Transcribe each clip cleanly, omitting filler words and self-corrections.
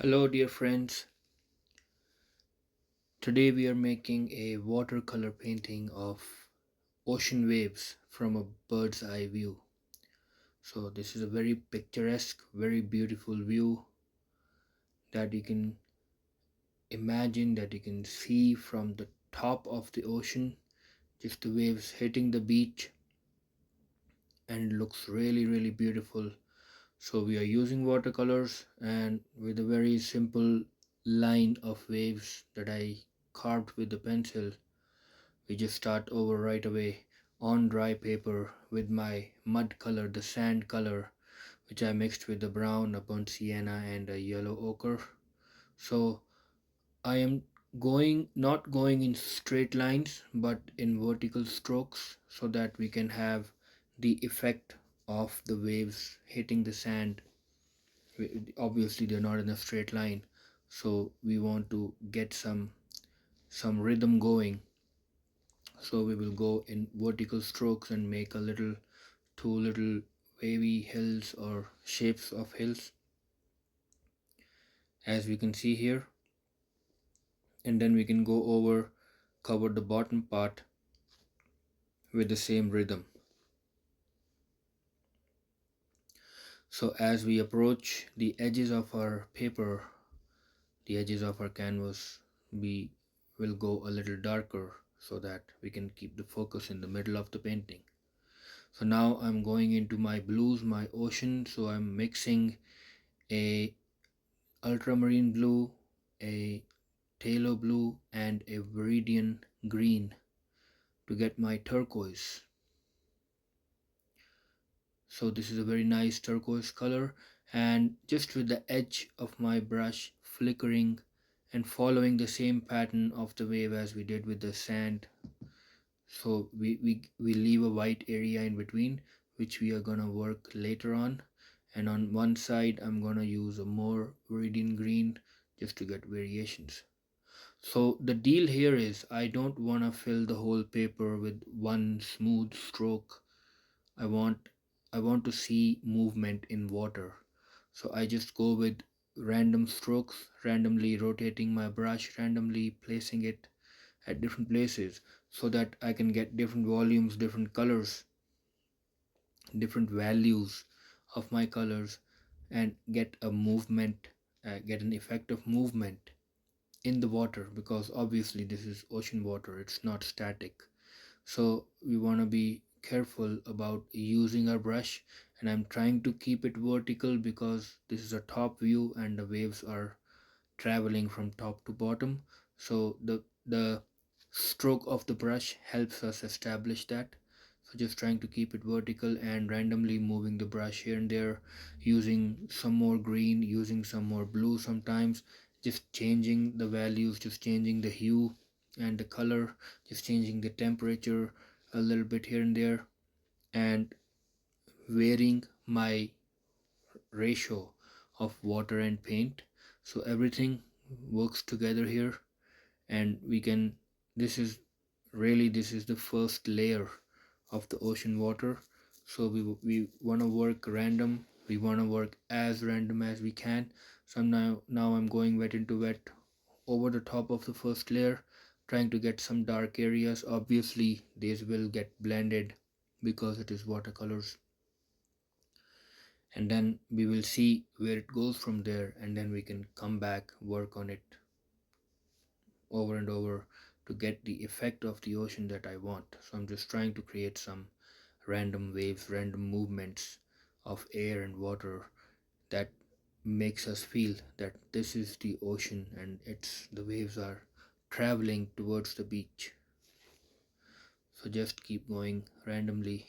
Hello, dear friends. Today we are making a watercolor painting of ocean waves from a bird's eye view. So, this is a very picturesque, very beautiful view that you can imagine, that you can see from the top of the ocean, just the waves hitting the beach, and it looks really, really beautiful. So, we are using watercolors and with a very simple line of waves that I carved with the pencil. We just start over right away on dry paper with my mud color, the sand color, which I mixed with the brown, a burnt sienna, and a yellow ochre. So I am not going in straight lines but in vertical strokes so that we can have the effect of the waves hitting the sand. Obviously, they're not in a straight line, so we want to get some rhythm going. So we will go in vertical strokes and make a little two little wavy hills or shapes of hills, as we can see here, and then we can go over, cover the bottom part with the same rhythm. So as we approach the edges of our paper, the edges of our canvas, we will go a little darker so that we can keep the focus in the middle of the painting. So now I'm going into my blues, my ocean. So I'm mixing a ultramarine blue, a phthalo blue, and a viridian green to get my turquoise. So this is a very nice turquoise color, and just with the edge of my brush flickering and following the same pattern of the wave as we did with the sand. So we leave a white area in between, which we are gonna work later on. And on one side I'm gonna use a more viridian green just to get variations. So the deal here is I don't want to fill the whole paper with one smooth stroke. I want I want to see movement in water. So I just go with random strokes, randomly rotating my brush, randomly placing it at different places so that I can get different volumes, different colors, different values of my colors and get a movement, get an effect of movement in the water, because obviously this is ocean water, it's not static. So we want to be careful about using our brush, and I'm trying to keep it vertical because this is a top view and the waves are traveling from top to bottom. So the stroke of the brush helps us establish that. So just trying to keep it vertical and randomly moving the brush here and there, using some more green, using some more blue sometimes, just changing the values, just changing the hue and the color, just changing the temperature a little bit here and there, and varying my ratio of water and paint. So everything works together here, and we can, this is this is the first layer of the ocean water. So we want to work random, we want to work as random as we can. So now I'm going wet into wet over the top of the first layer, trying to get some dark areas. Obviously these will get blended because it is watercolors, and then we will see where it goes from there, and then we can come back, work on it over and over to get the effect of the ocean that I want. So I'm just trying to create some random waves, random movements of air and water that makes us feel that this is the ocean and it's the waves are traveling towards the beach. So just keep going randomly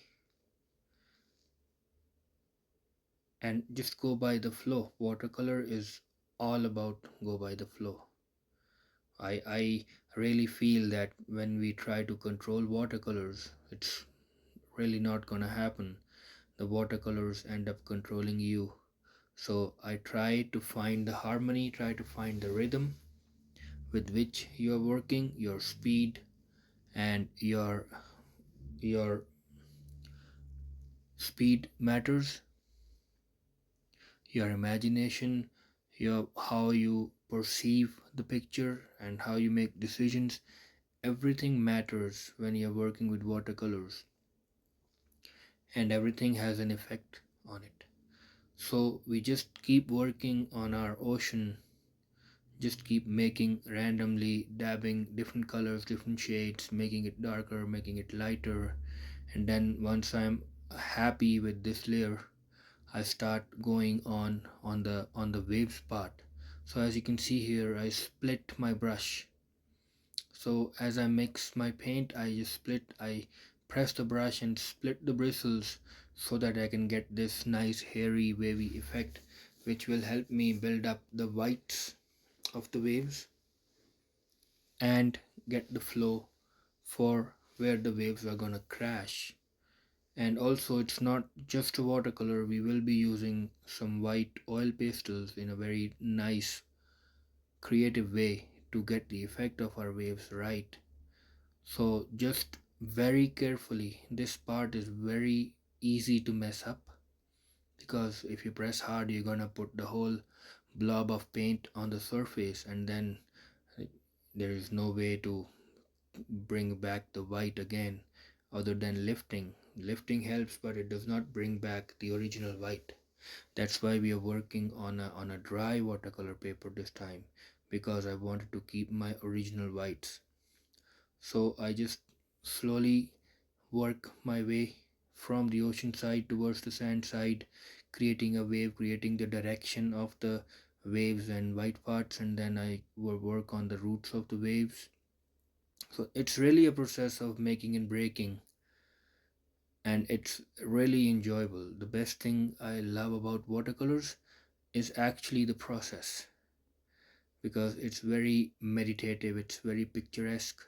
and just go by the flow. Watercolor is all about go by the flow. I really feel that when we try to control watercolors, it's really not gonna happen. The watercolors end up controlling you. So I try to find the harmony, try to find the rhythm with which you are working, your speed and your speed matters, your imagination, how you perceive the picture and how you make decisions. Everything matters when you're working with watercolors, and everything has an effect on it. So we just keep working on our ocean, just keep making randomly, dabbing different colors, different shades, making it darker, making it lighter. And then once I'm happy with this layer, I start going on the waves part. So as you can see here, I split my brush. So as I mix my paint, I press the brush and split the bristles so that I can get this nice hairy wavy effect, which will help me build up the whites of the waves and get the flow for where the waves are gonna crash. And also, it's not just a watercolor, we will be using some white oil pastels in a very nice creative way to get the effect of our waves right. So just very carefully, this part is very easy to mess up, because if you press hard you're gonna put the whole blob of paint on the surface, and then there is no way to bring back the white again other than lifting. Lifting helps, but it does not bring back the original white. That's why we are working on a dry watercolor paper this time, because I wanted to keep my original whites. So I just slowly work my way from the ocean side towards the sand side, creating a wave, creating the direction of the waves and white parts, and then I will work on the roots of the waves. So it's really a process of making and breaking, and it's really enjoyable. The best thing I love about watercolors is actually the process, because it's very meditative, it's very picturesque,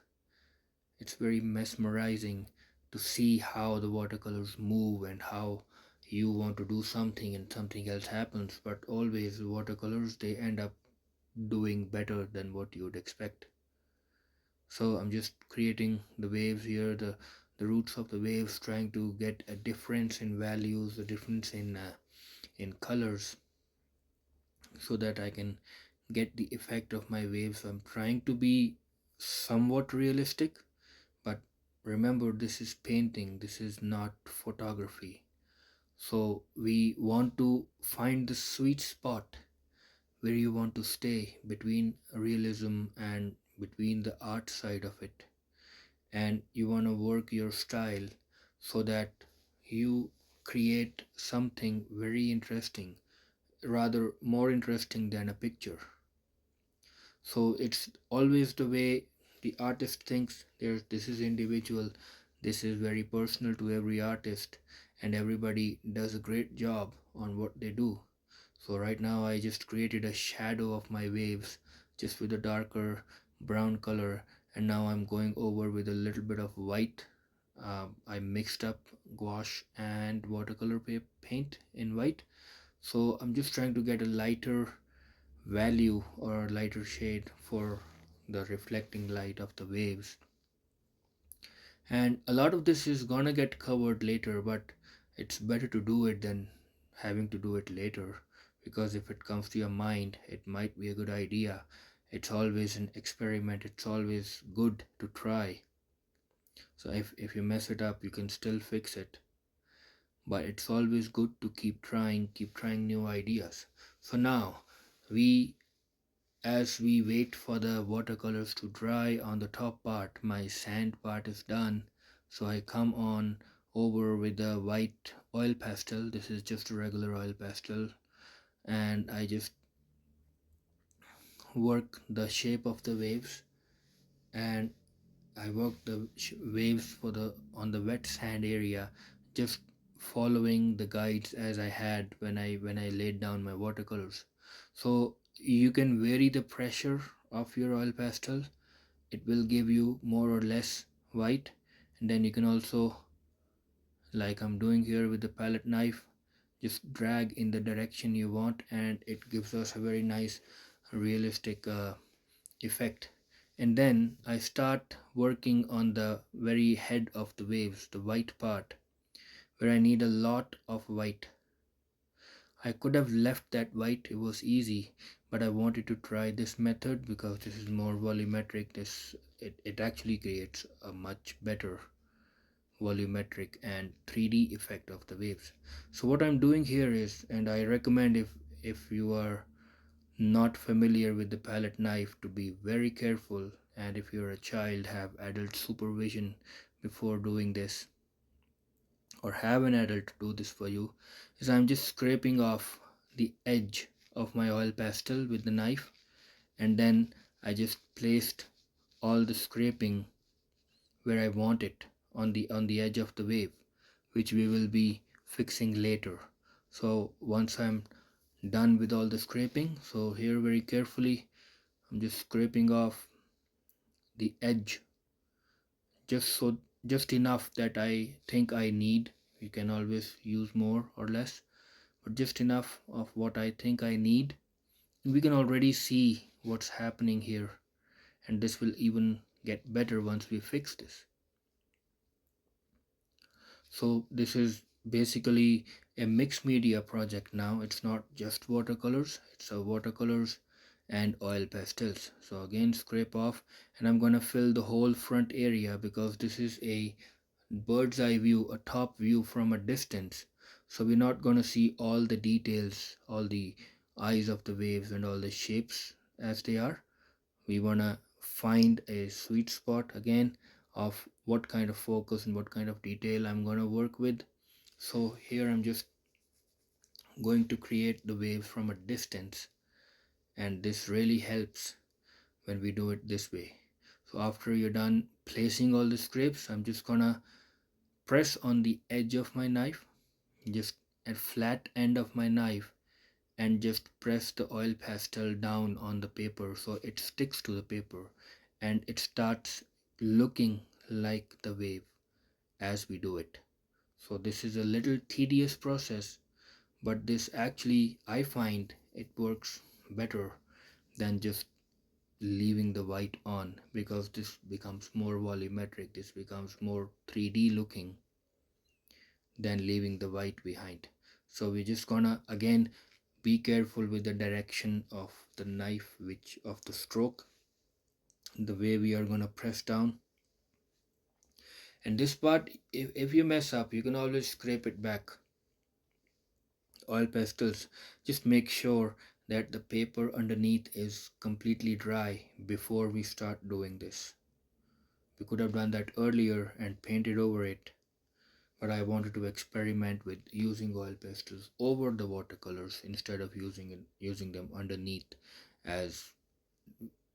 it's very mesmerizing to see how the watercolors move and how you want to do something and something else happens, but always the watercolors they end up doing better than what you would expect. So I'm just creating the waves here, the roots of the waves, trying to get a difference in values, a difference in colors, so that I can get the effect of my waves. I'm trying to be somewhat realistic, but remember, this is painting, this is not photography. So we want to find the sweet spot where you want to stay between realism and between the art side of it. And you want to work your style so that you create something very interesting, rather more interesting than a picture. So it's always the way the artist thinks. There's this is individual, this is very personal to every artist, and everybody does a great job on what they do. So right now I just created a shadow of my waves just with a darker brown color, and now I'm going over with a little bit of white. I mixed up gouache and watercolor paint in white, so I'm just trying to get a lighter value or lighter shade for the reflecting light of the waves. And a lot of this is gonna get covered later, but it's better to do it than having to do it later, because if it comes to your mind it might be a good idea. It's always an experiment, it's always good to try. So if you mess it up you can still fix it, but it's always good to keep trying new ideas. So now we as we wait for the watercolors to dry on the top part, my sand part is done. So I come on over with the white oil pastel. This is just a regular oil pastel, and I just work the shape of the waves, and I work the waves for the on the wet sand area, just following the guides as I had when I laid down my watercolors. So you can vary the pressure of your oil pastel. It will give you more or less white, and then you can also, like I'm doing here with the palette knife, just drag in the direction you want, and it gives us a very nice realistic effect. And then I start working on the very head of the waves, the white part, where I need a lot of white. I could have left that white, it was easy, but I wanted to try this method because this is more volumetric. It actually creates a much better volumetric and 3D effect of the waves. So what I'm doing here is, and I recommend if you are not familiar with the palette knife, to be very careful, and if you're a child, have adult supervision before doing this, or have an adult do this for you. Is I'm just scraping off the edge of my oil pastel with the knife, and then I just placed all the scraping where I want it on the edge of the wave, which we will be fixing later. So once I'm done with all the scraping, so here very carefully I'm just scraping off the edge, just enough that I think I need. You can always use more or less, but just enough of what I think I need. We can already see what's happening here, and this will even get better once we fix this. So this is basically a mixed media project now. It's not just watercolors, it's a watercolors and oil pastels. So again, scrape off, and I'm gonna fill the whole front area because this is a bird's eye view, a top view from a distance. So we're not gonna see all the details, all the eyes of the waves and all the shapes as they are. We want to find a sweet spot again of what kind of focus and what kind of detail I'm going to work with. So here I'm just going to create the wave from a distance, and this really helps when we do it this way. So after you're done placing all the scrapes, I'm just gonna press on the edge of my knife, just at flat end of my knife, and just press the oil pastel down on the paper so it sticks to the paper and it starts looking like the wave as we do it. So this is a little tedious process, but this actually I find it works better than just leaving the white on, because this becomes more volumetric, this becomes more 3D looking than leaving the white behind. So we're just gonna again be careful with the direction of the knife, which of the stroke, the way we are gonna press down. And this part, if you mess up, you can always scrape it back. Oil pastels, just make sure that the paper underneath is completely dry before we start doing this. We could have done that earlier and painted over it, but I wanted to experiment with using oil pastels over the watercolors instead of using them underneath, as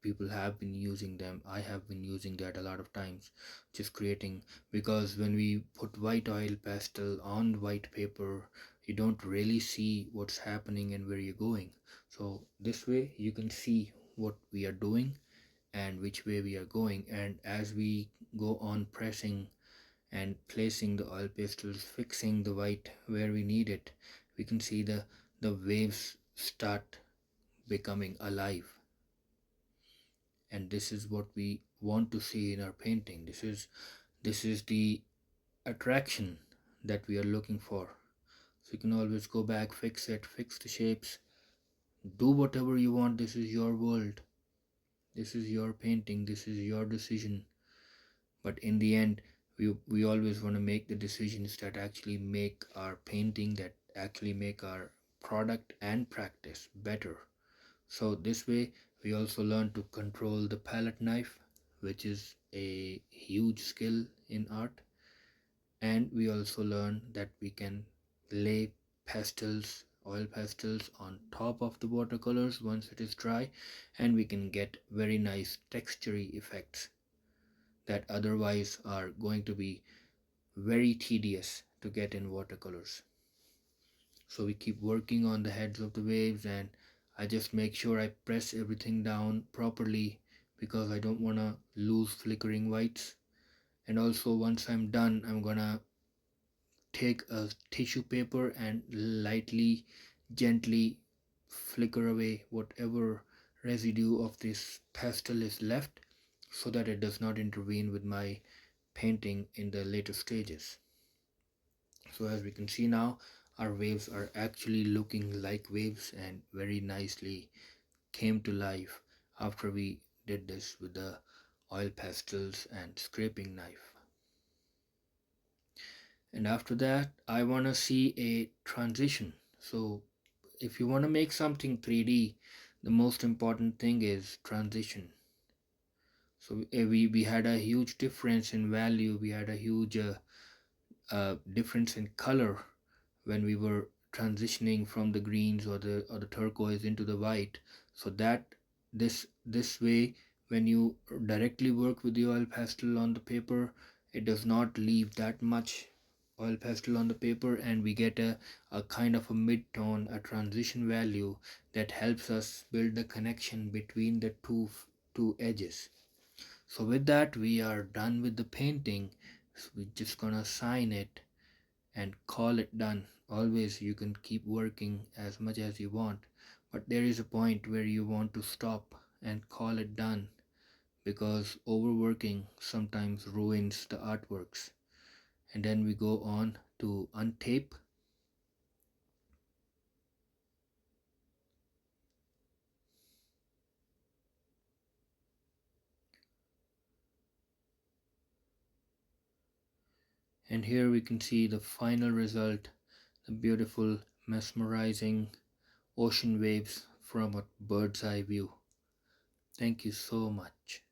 people have been using them. I have been using that a lot of times, just creating, because when we put white oil pastel on white paper, you don't really see what's happening and where you're going. So this way you can see what we are doing and which way we are going, and as we go on pressing and placing the oil pastels, fixing the white where we need it, we can see the waves start becoming alive. And this is what we want to see in our painting. This is the attraction that we are looking for. So you can always go back, fix it, fix the shapes, do whatever you want. This is your world, this is your painting, this is your decision. But in the end, we always want to make the decisions that actually make our painting, that actually make our product and practice better. So this way we also learn to control the palette knife, which is a huge skill in art. And we also learn that we can lay pastels, oil pastels, on top of the watercolors once it is dry, and we can get very nice textury effects that otherwise are going to be very tedious to get in watercolors. So we keep working on the heads of the waves, and I just make sure I press everything down properly because I don't want to lose flickering whites. And also once I'm done, I'm gonna take a tissue paper and lightly, gently flicker away whatever residue of this pastel is left, so that it does not intervene with my painting in the later stages. So as we can see now, our waves are actually looking like waves and very nicely came to life after we did this with the oil pastels and scraping knife. And after that, I want to see a transition. So if you want to make something 3D, the most important thing is transition. So we had a huge difference in value, we had a huge difference in color when we were transitioning from the greens or the turquoise into the white. So that this way, when you directly work with the oil pastel on the paper, it does not leave that much oil pastel on the paper, and we get a kind of a mid-tone, a transition value that helps us build the connection between the two edges. So with that, we are done with the painting. So we're just gonna sign it and call it done. Always you can keep working as much as you want, but there is a point where you want to stop and call it done, because overworking sometimes ruins the artworks. And then we go on to untape. And here we can see the final result, the beautiful, mesmerizing ocean waves from a bird's eye view. Thank you so much.